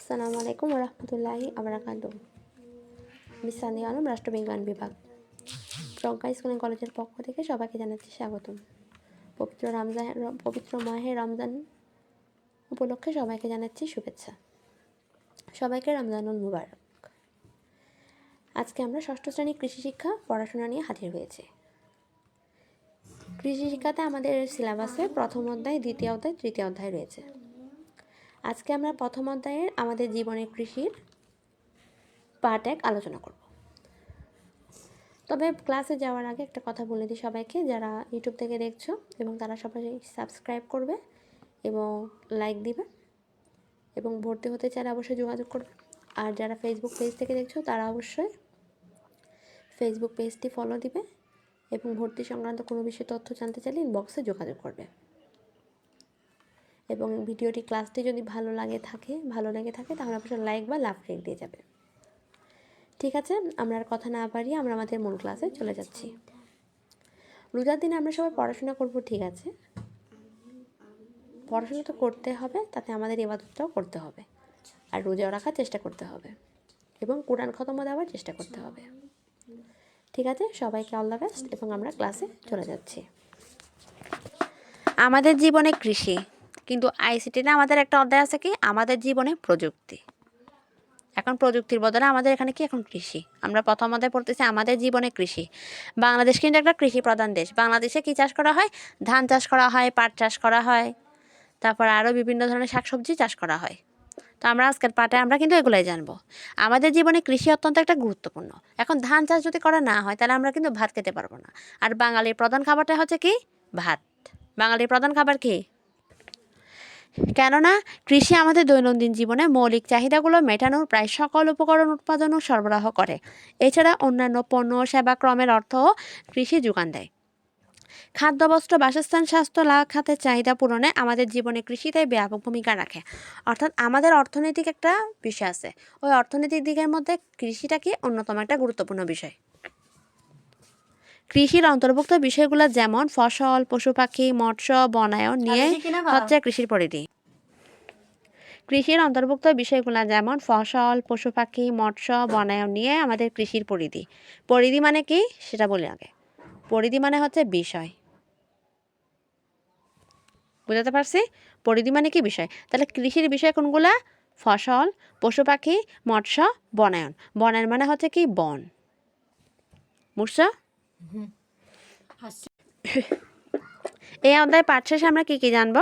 আসসালামু আলাইকুম রহমতুল্লাহি আবরাকাতুহু। আমি সানিয়া আলম, রাষ্ট্রবিজ্ঞান বিভাগ, প্রজ্ঞা স্কুল অ্যান্ড কলেজের পক্ষ থেকে সবাইকে জানাচ্ছি স্বাগতম। পবিত্র মাহে রমজান উপলক্ষে সবাইকে জানাচ্ছি শুভেচ্ছা। সবাইকে রমজানুল মুবারক। আজকে আমরা ষষ্ঠ শ্রেণী কৃষি শিক্ষা পড়াশোনা নিয়ে হাজির হয়েছি। কৃষি শিক্ষাতে আমাদের সিলেবাসে প্রথম অধ্যায়, দ্বিতীয় অধ্যায়, তৃতীয় অধ্যায় রয়েছে। আজকে আমরা প্রথম অধ্যায়ের আমাদের জীবনের কৃষির পার্ট 1 আলোচনা করব। তবে ক্লাসে যাওয়ার আগে একটা কথা বলে দিই সবাইকে, যারা ইউটিউব থেকে দেখছো এবং তারা সবাই সাবস্ক্রাইব করবে এবং লাইক দিবে এবং ভর্তি হতে চাইলে অবশ্যই যোগাযোগ করবে। আর যারা ফেসবুক পেজ থেকে দেখছো তারা অবশ্যই ফেসবুক পেজটি ফলো দিবে এবং ভর্তি সংক্রান্ত কোনো বিষয়ে তথ্য জানতে চাইলে ইনবক্সে যোগাযোগ করবে। এবং ভিডিওটি ক্লাসটি যদি ভালো লেগে থাকে তাহলে অবশ্যই লাইক বা লাভ রেট দিয়ে যাবে। ঠিক আছে, আমরা আর কথা না বাড়িয়ে আমরা আমাদের মূল ক্লাসে চলে যাচ্ছি। রোজার দিনে আমরা সবাই পড়াশোনা করব, ঠিক আছে, পড়াশোনা তো করতে হবে, তাতে আমাদের ইবাদতটাও করতে হবে আর রোজাও রাখার চেষ্টা করতে হবে এবং কোরআন খতমও দেওয়ার চেষ্টা করতে হবে। ঠিক আছে, সবাইকে অল দ্য বেস্ট এবং আমরা ক্লাসে চলে যাচ্ছি। আমাদের জীবনে কৃষি, কিন্তু আইসিটিতে আমাদের একটা অধ্যায় আছে কি, আমাদের জীবনে প্রযুক্তি। এখন প্রযুক্তির বদলে আমাদের এখানে কি, এখন কৃষি। আমরা প্রথম অধ্যায় পড়তেছি আমাদের জীবনে কৃষি। বাংলাদেশ কিন্তু একটা কৃষি প্রধান দেশ। বাংলাদেশে কি চাষ করা হয়? ধান চাষ করা হয়, পাট চাষ করা হয়, তারপর আরও বিভিন্ন ধরনের শাকসবজি চাষ করা হয়। তো আমরা আজকের পাঠে আমরা কিন্তু এগুলাই জানবো। আমাদের জীবনে কৃষি অত্যন্ত একটা গুরুত্বপূর্ণ। এখন ধান চাষ যদি করা না হয় তাহলে আমরা কিন্তু ভাত খেতে পারবো না। আর বাঙালির প্রধান খাবারটা হচ্ছে কি, ভাত। বাঙালির প্রধান খাবার কি? কেননা কৃষি আমাদের দৈনন্দিন জীবনে মৌলিক চাহিদাগুলো মেটানোর প্রায় সকল উপকরণ উৎপাদন ও সরবরাহ করে। এছাড়া অন্যান্য পণ্য ও সেবা ক্রমের অর্থও কৃষি যোগান দেয়। খাদ্য, বস্ত্র, বাসস্থান, স্বাস্থ্য খাতের চাহিদা পূরণে আমাদের জীবনে কৃষি তাই ব্যাপক ভূমিকা রাখে। অর্থাৎ আমাদের অর্থনৈতিক একটা বিষয় আছে, ওই অর্থনৈতিক দিকের মধ্যে কৃষিটা কি অন্যতম একটা গুরুত্বপূর্ণ বিষয়। কৃষির অন্তর্ভুক্ত বিষয়গুলো যেমন ফসল, পশু পাখি, মৎস্য, বনায়ন নিয়ে হচ্ছে কৃষির পরিধি। কৃষির অন্তর্ভুক্ত বিষয়গুলো যেমন ফসল, পশু পাখি, মৎস্য, বনায়ন নিয়ে আমাদের কৃষির পরিধি। পরিধি মানে কি সেটা বলি আগে। পরিধি মানে হচ্ছে বিষয়। বুঝতে পারছি? পরিধি মানে কি বিষয়। তাহলে কৃষির বিষয় কোনগুলা? ফসল, পশু পাখি, মৎস্য, বনায়ন। বনায়ন মানে হচ্ছে কি, বন। বুঝছো? এই অধ্যায় পাঠ শেষে আমরা কি কি জানবো?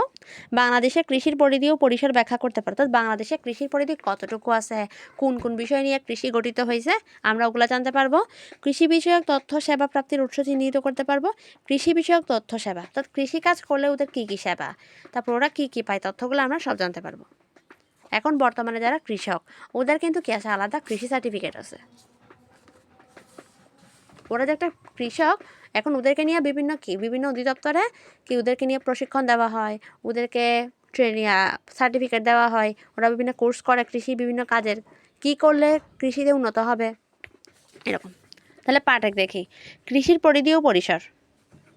বাংলাদেশের কৃষির পরিধি ও পরিসর ব্যাখ্যা করতে পারো। অর্থাৎ বাংলাদেশের কৃষির পরিধি কতটুকু আছে, কোন কোন বিষয় নিয়ে কৃষি গঠিত হয়েছে, আমরা ওগুলো জানতে পারবো। কৃষি বিষয়ক তথ্য সেবা প্রাপ্তির উৎস চিহ্নিত করতে পারবো। কৃষি বিষয়ক তথ্য সেবা, অর্থাৎ কৃষি কাজ করলে ওদের কি কি সেবা, তারপর ওরা কি কি পায়, তথ্যগুলো আমরা সব জানতে পারবো। এখন বর্তমানে যারা কৃষক, ওদের কিন্তু কি আছে, আলাদা কৃষি সার্টিফিকেট আছে। ওরা যে একটা কৃষক, এখন ওদেরকে নিয়ে বিভিন্ন অধিদপ্তরে কি ওদেরকে নিয়ে প্রশিক্ষণ দেওয়া হয়, ওদেরকে সার্টিফিকেট দেওয়া হয়, ওরা বিভিন্ন কোর্স করে কৃষি বিভিন্ন কাজের, কি করলে কৃষিতে উন্নত হবে, এরকম। তাহলে পাঠ 1 দেখি, কৃষির পরিধি ও পরিসর।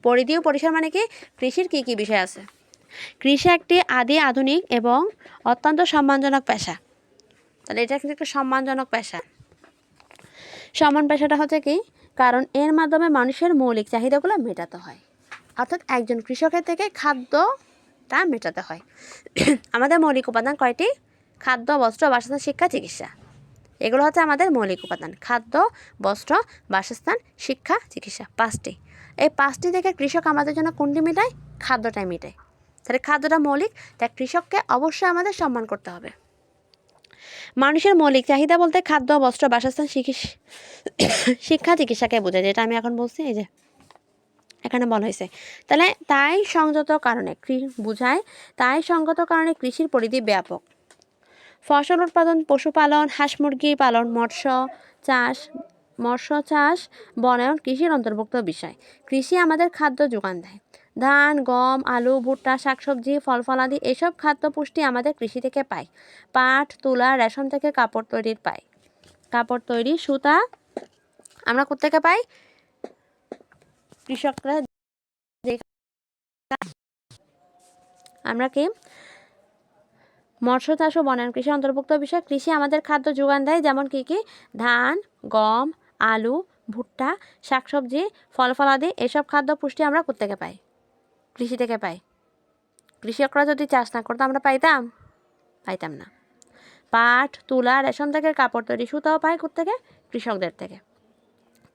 পরিধি ও পরিসর মানে কি, কৃষির কি কি বিষয় আছে। কৃষি একটি আদি আধুনিক এবং অত্যন্ত সম্মানজনক পেশা। তাহলে এটা কিন্তু একটা সম্মানজনক পেশা। সম্মান পেশাটা হচ্ছে কি, কারণ এর মাধ্যমে মানুষের মৌলিক চাহিদাগুলো মেটাতে হয়। অর্থাৎ একজন কৃষকের থেকে খাদ্যটা মেটাতে হয়। আমাদের মৌলিক উপাদান কয়টি? খাদ্য, বস্ত্র, বাসস্থান, শিক্ষা, চিকিৎসা। এগুলো হচ্ছে আমাদের মৌলিক উপাদান। খাদ্য, বস্ত্র, বাসস্থান, শিক্ষা, চিকিৎসা, 5টি। এই 5টি থেকে কৃষক আমাদের জন্য কোনটি মেটায়? খাদ্যটাই মেটায়। তাহলে খাদ্যটা মৌলিক, তাই কৃষককে অবশ্যই আমাদের সম্মান করতে হবে। মানুষের মৌলিক চাহিদা বলতে খাদ্য, বস্ত্র, বাসস্থান, শিক্ষা, চিকিৎসাকে বোঝায়, যেটা আমি এখন বলছি, এই যে এখানে বলা হয়েছে। তাহলে তাই সংযত কারণে কৃষির পরিধি ব্যাপক। ফসল উৎপাদন, পশুপালন, হাঁস মুরগি পালন, মৎস্য চাষ, বনায়ন কৃষির অন্তর্ভুক্ত বিষয়। কৃষি আমাদের খাদ্য যোগান দেয়। ধান, গম, আলু, ভুট্টা, শাকসবজি, ফল ফলাদি এসব খাদ্য পুষ্টি আমাদের কৃষি থেকে পাই। পাট, তুলা, রেশম থেকে কাপড় তৈরি, সুতা আমরা কোত্থেকে পাই? কৃষকরা আমরা কি মৎস্য চাষ ও বনায়ন কৃষি অন্তর্ভুক্ত বিষয়। কৃষি আমাদের খাদ্য যোগান দেয়, যেমন কী কী? ধান, গম, আলু, ভুট্টা, শাকসবজি, ফল ফলাদি। এসব খাদ্য পুষ্টি আমরা কোত্থেকে পাই? কৃষি থেকে পাই। কৃষকরা যদি চাষ না করতো আমরা পাইতাম না। পাট, তুলা, রেশম থেকে কাপড় তৈরি, সুতাও পাই কোত্থেকে? কৃষকদের থেকে।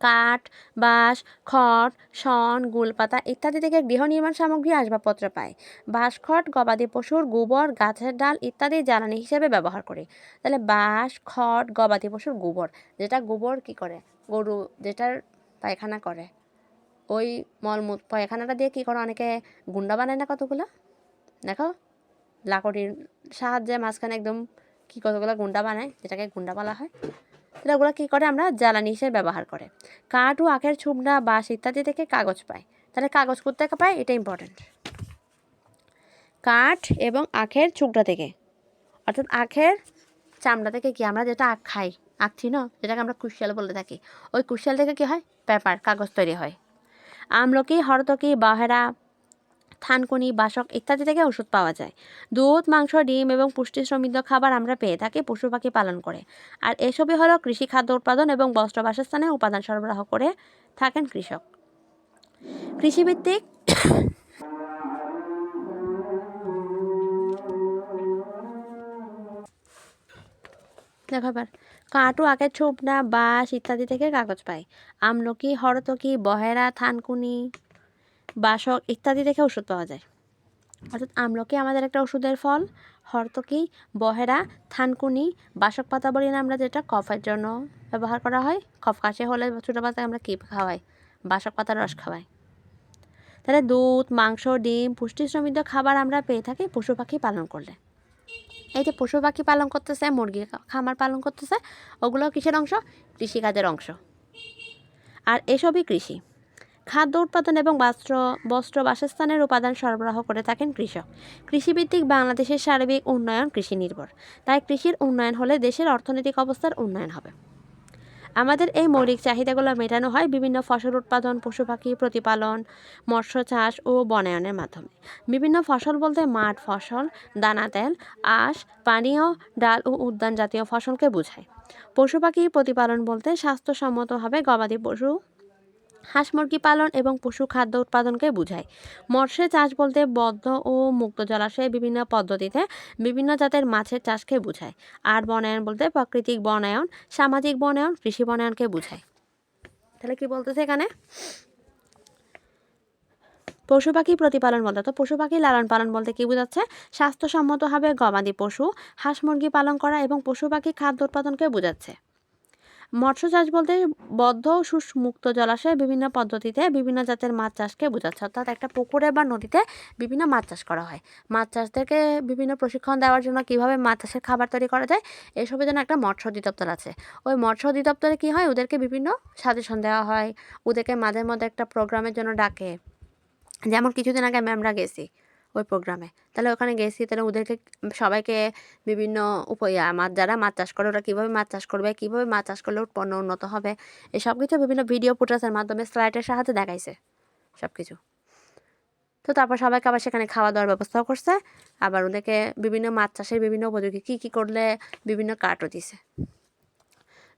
কাঠ, বাঁশ, খড়, শন, গুলপাতা ইত্যাদি থেকে গৃহ নির্মাণ সামগ্রী, আসবাবপত্র পায়। বাঁশখড় গবাদি পশুর গোবর, গাছের ডাল ইত্যাদি জ্বালানি হিসেবে ব্যবহার করি। তাহলে বাঁশ, খড়, গবাদি পশুর গোবর, যেটা গোবর কি করে? গরু যেটার পায়খানা করে, ওই পায়খানাটা দিয়ে কি করে? অনেকে গুন্ডা বানায় না কতগুলো, দেখো লাকড়ির সাহায্যে মাঝখানে একদম কি কতগুলো গুন্ডা বানায়, যেটাকে গুন্ডা বলা হয়। তাহলে ওগুলো কী করে? আমরা জ্বালানি হিসেবে ব্যবহার করে। কাঠ ও আখের ছুবড়া, বাঁশ ইত্যাদি থেকে কাগজ পাই। তাহলে কাগজ কোত্থেকে পাই? এটা ইম্পর্টেন্ট। কাঠ এবং আখের ছুবড়া থেকে, অর্থাৎ আখের চামড়া থেকে, কি আমরা যেটা আখ খাই, আখ চিনো, যেটাকে আমরা কুশিয়াল বলতে থাকি, ওই কুশিয়াল থেকে কি হয়? পেপার, কাগজ তৈরি হয়। আমলকি, হরতকি, বাহেরা, থানকুনি, বাসক ইত্যাদি থেকে ওষুধ পাওয়া যায়। দুধ, মাংস, ডিম এবং পুষ্টি সমৃদ্ধ খাবার আমরা পেয়ে থাকি পশু পাখি পালন করে। আর এসবই হলো কৃষি খাদ্য উৎপাদন এবং বস্ত্র বাসস্থানে উপাদান সরবরাহ করে থাকেন কৃষক। কৃষিভিত্তিক দেখো এবার, কাঠ ও আখের ছুবড়া, বাঁশ ইত্যাদি থেকে কাগজ পাই। আমলকি, হরতকি, বহেরা, থানকুনি, বাসক ইত্যাদি থেকে ওষুধ পাওয়া যায়। অর্থাৎ আমলকি আমাদের একটা ওষুধের ফল। হরতকি, বহেরা, থানকুনি, বাসক পাতা বলি না আমরা, যেটা কফের জন্য ব্যবহার করা হয়। কফ কাশি হলে ছোটো পাতায় আমরা কী খাওয়াই? বাসক পাতার রস খাওয়াই। তাহলে দুধ, মাংস, ডিম, পুষ্টি সমৃদ্ধ খাবার আমরা পেয়ে থাকি পশু পাখি পালন করলে। এই যে পশু পাখি পালন করতেছে, মুরগি খামার পালন করতেছে, ওগুলো কিসের অংশ? কৃষিকাজের অংশ। আর এসবই কৃষি। খাদ্য উৎপাদন এবং বস্ত্র বাসস্থানের উপাদান সরবরাহ করে থাকেন কৃষক। কৃষিভিত্তিক বাংলাদেশের সার্বিক উন্নয়ন কৃষি নির্ভর। তাই কৃষির উন্নয়ন হলে দেশের অর্থনৈতিক অবস্থার উন্নয়ন হবে। আমাদের এই মৌলিক চাহিদাগুলো মেটানো হয় বিভিন্ন ফসল উৎপাদন, পশু পাখি প্রতিপালন, মৎস্য চাষ ও বনায়নের মাধ্যমে। বিভিন্ন ফসল বলতে মাঠ ফসল, দানা তেল, আঁশ, পানীয়, ডাল ও উদ্যান জাতীয় ফসলকে বোঝায়। পশু পাখি প্রতিপালন বলতে স্বাস্থ্যসম্মতভাবে গবাদি পশু, হাঁস মুরগি পালন এবং পশু খাদ্য উৎপাদনকে বোঝায়। মৎস্য চাষ বলতে বদ্ধ ও মুক্ত জলাশয়ে বিভিন্ন পদ্ধতিতে বিভিন্ন জাতের মাছের চাষকে বোঝায়। আর বনায়ন বলতে প্রাকৃতিক বনায়ন, সামাজিক বনায়ন, কৃষি বনায়নকে বোঝায়। তাহলে কি বলতেছে এখানে? পশু পাখি প্রতিপালন বলতে, তো পশু পাখি লালন পালন বলতে কি বোঝাচ্ছে? স্বাস্থ্যসম্মতভাবে গবাদি পশু, হাঁস মুরগি পালন করা এবং পশু পাখি খাদ্য উৎপাদনকে বোঝাচ্ছে। মৎস্য চাষ বলতে বদ্ধ ও মুক্ত জলাশয়ে বিভিন্ন পদ্ধতিতে বিভিন্ন জাতের মাছ চাষকে বোঝাচ্ছে। অর্থাৎ একটা পুকুরে বা নদীতে বিভিন্ন মাছ চাষ করা হয়। মাছ চাষ থেকে বিভিন্ন প্রশিক্ষণ দেওয়ার জন্য কীভাবে মাছ চাষের খাবার তৈরি করা যায়, এসবের জন্য একটা মৎস্য অধিদপ্তর আছে। ওই মৎস্য অধিদপ্তরে কী হয়? ওদেরকে বিভিন্ন সাজেশন দেওয়া হয়, ওদেরকে মাঝে মধ্যে একটা প্রোগ্রামের জন্য ডাকে। যেমন কিছুদিন আগে আমরা গেছি ওই প্রোগ্রামে, তাহলে ওখানে গেছি, তাহলে ওদেরকে সবাইকে বিভিন্ন মাছ, যারা মাছ চাষ করে ওরা কীভাবে মাছ চাষ করবে, কীভাবে মাছ চাষ করলে উৎপন্ন উন্নত হবে, এসব কিছু বিভিন্ন ভিডিও ফুটেজের মাধ্যমে স্লাইডের সাহায্যে দেখাইছে সব কিছু। তো তারপর সবাইকে আবার সেখানে খাওয়া দাওয়ার ব্যবস্থাও করছে, আবার ওদেরকে বিভিন্ন মাছ চাষের বিভিন্ন উপযোগী কী কী করলে বিভিন্ন কার্ডও দিছে।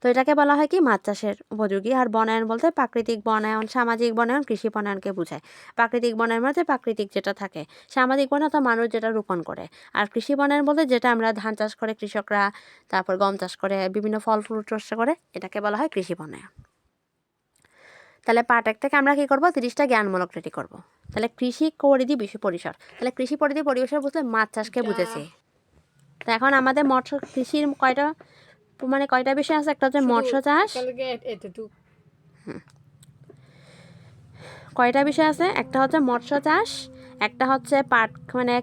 তো এটাকে বলা হয় কি? মাছ চাষের উপযোগী। আর বনায়ন বলতে প্রাকৃতিক বনায়ন, সামাজিক বনায়ন, কৃষি বনায়নকে বোঝায়। প্রাকৃতিক বনায়ন বলতে প্রাকৃতিক যেটা থাকে, সামাজিক বনায়ন তো মানুষ যেটা রোপণ করে, আর কৃষি বনায়ন বলতে যেটা আমরা ধান চাষ করে কৃষকরা, তারপর গম চাষ করে, বিভিন্ন ফল ফ্রুট চাষ করে, এটাকে বলা হয় কৃষি বনায়ন। তাহলে পার্ট 1 থেকে আমরা কী করবো? 30টা জ্ঞানমূলক রেডি করব। তাহলে কৃষি পরিধি পরিসর, তাহলে কৃষি পরিধি পরিসর বুঝতে মাছ চাষকে বুঝেছি। তো এখন আমাদের মৎস্য কৃষির কয়টা বিষয় আছে? একটা হচ্ছে মৎস্য চাষ। কয়টা বিষয় আছে? একটা হচ্ছে মৎস্য চাষ, একটা হচ্ছে পাট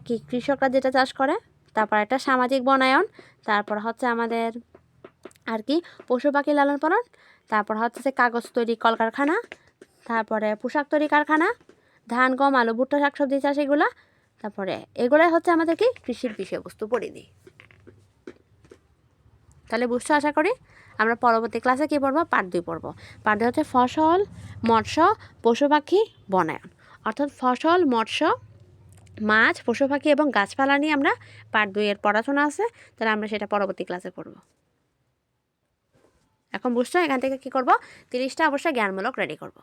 কি কৃষকরা যেটা চাষ করে, তারপর একটা সামাজিক বনায়ন, তারপর হচ্ছে আমাদের আর কি পশু পাখি লালন পালন, তারপর হচ্ছে কাগজ তৈরি কলকারখানা, তারপরে পোশাক তৈরি কারখানা, ধান গম আলু ভুট্টা শাকসবজি চাষ, তারপরে এগুলোই হচ্ছে আমাদের কি কৃষির বিষয়বস্তু পরিধি। তাহলে বুঝছো আশা করি। আমরা পরবর্তী ক্লাসে কী পড়বো? পার্ট 2 পড়বো। পার্ট 2 হচ্ছে ফসল, মৎস্য, পশু পাখি, বনায়ন। অর্থাৎ ফসল, মৎস্য, মাছ, পশু পাখি এবং গাছপালা নিয়ে আমরা পার্ট 2 এর পড়াশোনা আছে, তাহলে আমরা সেটা পরবর্তী ক্লাসে পড়ব। এখন বুঝছো, এখান থেকে কি করব, 30টা অবশ্যই জ্ঞানমূলক রেডি করব।